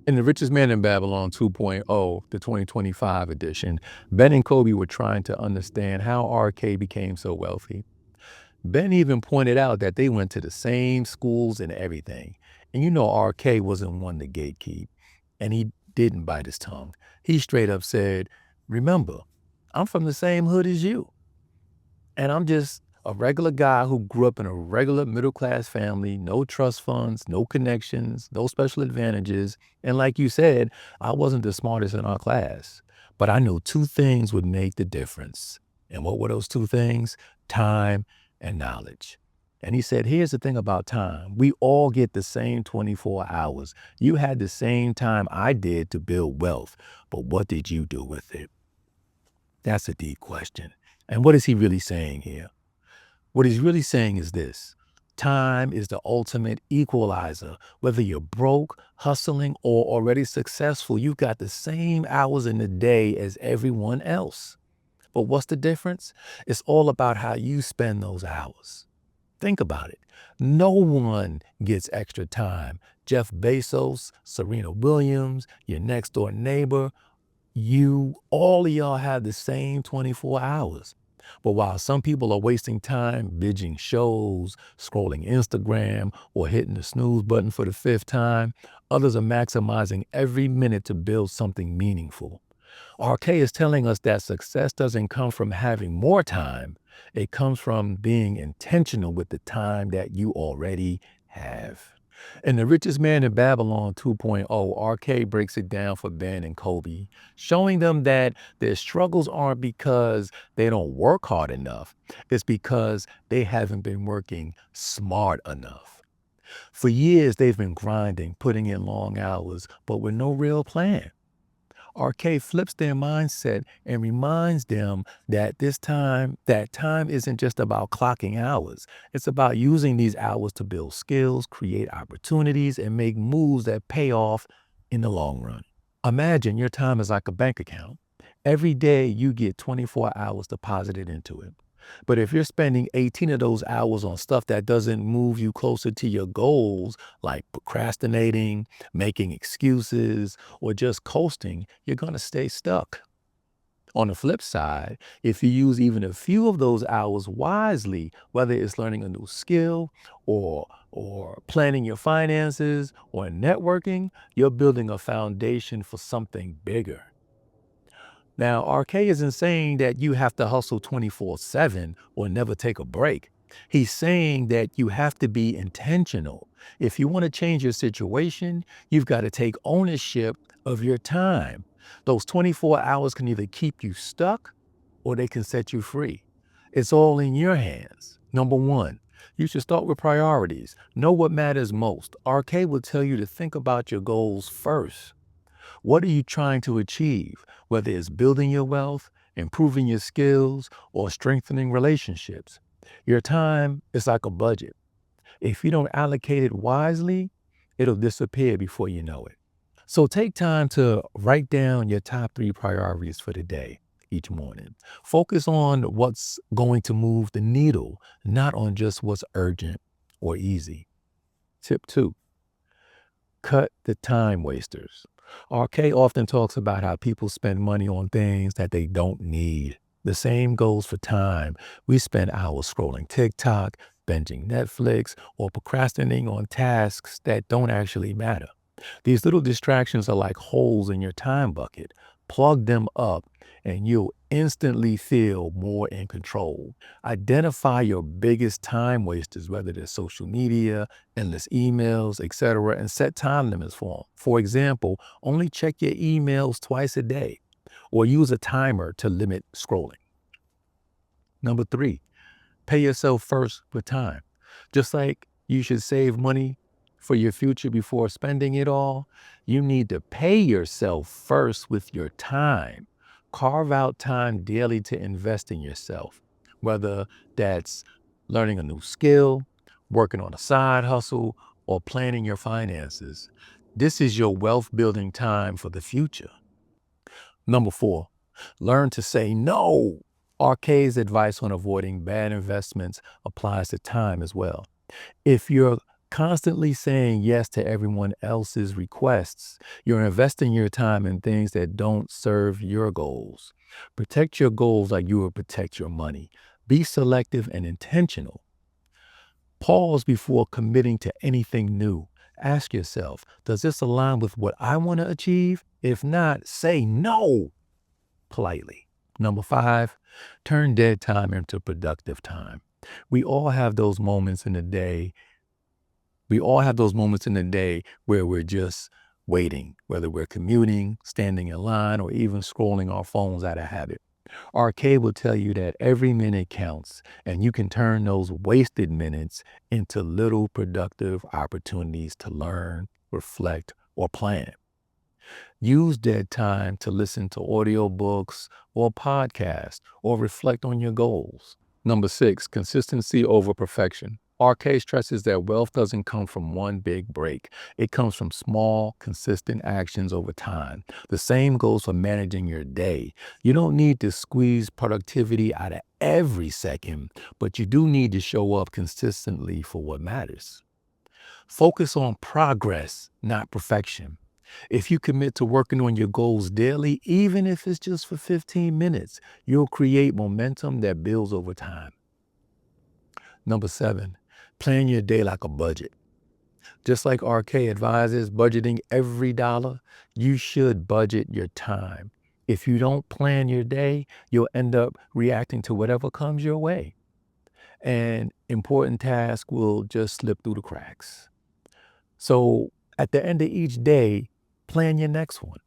In The Richest Man in Babylon 2.0, the 2025 edition, Ben and Kobe were trying to understand how RK became so wealthy. Ben even pointed out that they went to the same schools and everything. And you know RK wasn't one to gatekeep, and he didn't bite his tongue. He straight up said, "Remember, I'm from the same hood as you. And I'm just a regular guy who grew up in a regular middle class family, no trust funds, no connections, no special advantages. And like you said, I wasn't the smartest in our class, but I knew two things would make the difference. And what were those two things? Time and knowledge." And he said, here's the thing about time. We all get the same 24 hours. You had the same time I did to build wealth, but what did you do with it? That's a deep question. And what is he really saying here? What he's really saying is this: time is the ultimate equalizer. Whether you're broke, hustling, or already successful, you've got the same hours in the day as everyone else. But what's the difference? It's all about how you spend those hours. Think about it. No one gets extra time. Jeff Bezos, Serena Williams, your next door neighbor, all of y'all have the same 24 hours. But while some people are wasting time binging shows, scrolling Instagram, or hitting the snooze button for the fifth time, others are maximizing every minute to build something meaningful. RK is telling us that success doesn't come from having more time. It comes from being intentional with the time that you already have. In The Richest Man in Babylon 2.0, RK breaks it down for Ben and Kobe, showing them that their struggles aren't because they don't work hard enough. It's because they haven't been working smart enough. For years, they've been grinding, putting in long hours, but with no real plan. RK flips their mindset and reminds them that time isn't just about clocking hours. It's about using these hours to build skills, create opportunities, and make moves that pay off in the long run. Imagine your time is like a bank account. Every day you get 24 hours deposited into it. But if you're spending 18 of those hours on stuff that doesn't move you closer to your goals, like procrastinating, making excuses, or just coasting, you're going to stay stuck. On the flip side, if you use even a few of those hours wisely, whether it's learning a new skill or planning your finances or networking, you're building a foundation for something bigger. Now, RK isn't saying that you have to hustle 24/7 or never take a break. He's saying that you have to be intentional. If you want to change your situation, you've got to take ownership of your time. Those 24 hours can either keep you stuck or they can set you free. It's all in your hands. Number one, you should start with priorities. Know what matters most. RK will tell you to think about your goals first. What are you trying to achieve? Whether it's building your wealth, improving your skills, or strengthening relationships. Your time is like a budget. If you don't allocate it wisely, it'll disappear before you know it. So take time to write down your top three priorities for the day each morning. Focus on what's going to move the needle, not on just what's urgent or easy. Tip two, cut the time wasters. RK often talks about how people spend money on things that they don't need. The same goes for time. We spend hours scrolling TikTok, binging Netflix, or procrastinating on tasks that don't actually matter. These little distractions are like holes in your time bucket. Plug them up, and you'll instantly feel more in control. Identify your biggest time wasters, whether they're social media, endless emails, etc., and set time limits for them. For example, only check your emails twice a day or use a timer to limit scrolling. Number three, pay yourself first with time. Just like you should save money for your future before spending it all, you need to pay yourself first with your time. Carve out time daily to invest in yourself, whether that's learning a new skill, working on a side hustle, or planning your finances. This is your wealth building time for the future. Number four, learn to say no. RK's advice on avoiding bad investments applies to time as well. If you're constantly saying yes to everyone else's requests. You're investing your time in things that don't serve your goals. Protect your goals like you would protect your money. Be selective and intentional. Pause before committing to anything new. Ask yourself, does this align with what I want to achieve? If not, say no politely. Number five, turn dead time into productive time. We all have those moments in the day. We all have those moments in the day where we're just waiting, whether we're commuting, standing in line, or even scrolling our phones out of habit. Arcade will tell you that every minute counts, and you can turn those wasted minutes into little productive opportunities to learn, reflect, or plan. Use dead time to listen to audiobooks or podcasts or reflect on your goals. Number six, consistency over perfection. RK stresses that wealth doesn't come from one big break. It comes from small, consistent actions over time. The same goes for managing your day. You don't need to squeeze productivity out of every second, but you do need to show up consistently for what matters. Focus on progress, not perfection. If you commit to working on your goals daily, even if it's just for 15 minutes, you'll create momentum that builds over time. Number seven, plan your day like a budget. Just like RK advises budgeting every dollar, you should budget your time. If you don't plan your day, you'll end up reacting to whatever comes your way. And important tasks will just slip through the cracks. So at the end of each day, plan your next one.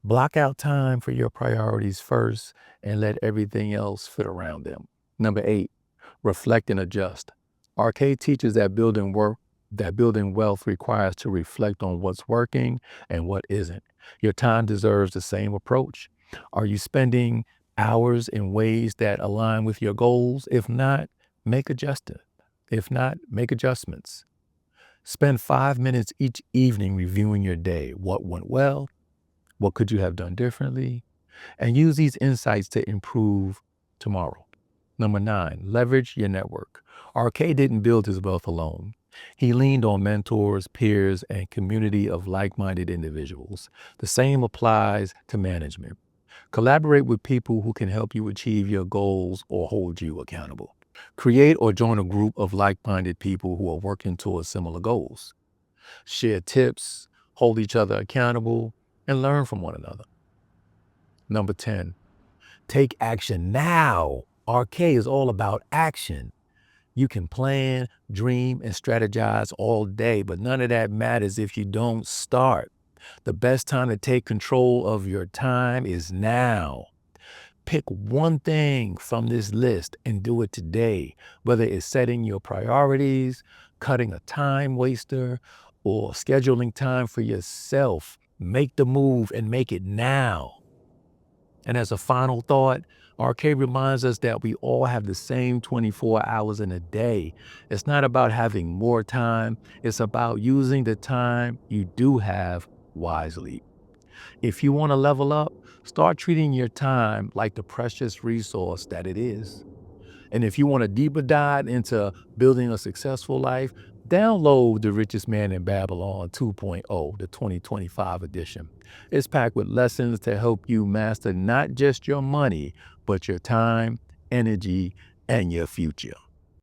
Block out time for your priorities first and let everything else fit around them. Number eight, reflect and adjust. RK teaches that building wealth requires to reflect on what's working and what isn't. Your time deserves the same approach. Are you spending hours in ways that align with your goals? If not, make adjustments. If not, make adjustments. Spend 5 minutes each evening reviewing your day. What went well? What could you have done differently? And use these insights to improve tomorrow. Number nine, leverage your network. RK didn't build his wealth alone. He leaned on mentors, peers, and community of like-minded individuals. The same applies to management. Collaborate with people who can help you achieve your goals or hold you accountable. Create or join a group of like-minded people who are working towards similar goals. Share tips, hold each other accountable, and learn from one another. Number 10, take action now. RK is all about action. You can plan, dream, and strategize all day, but none of that matters if you don't start. The best time to take control of your time is now. Pick one thing from this list and do it today, whether it's setting your priorities, cutting a time waster, or scheduling time for yourself. Make the move and make it now. And as a final thought, RK reminds us that we all have the same 24 hours in a day. It's not about having more time. It's about using the time you do have wisely. If you want to level up, start treating your time like the precious resource that it is. And if you want a deeper dive into building a successful life, download The Richest Man in Babylon 2.0, the 2025 edition. It's packed with lessons to help you master not just your money, but your time, energy, and your future.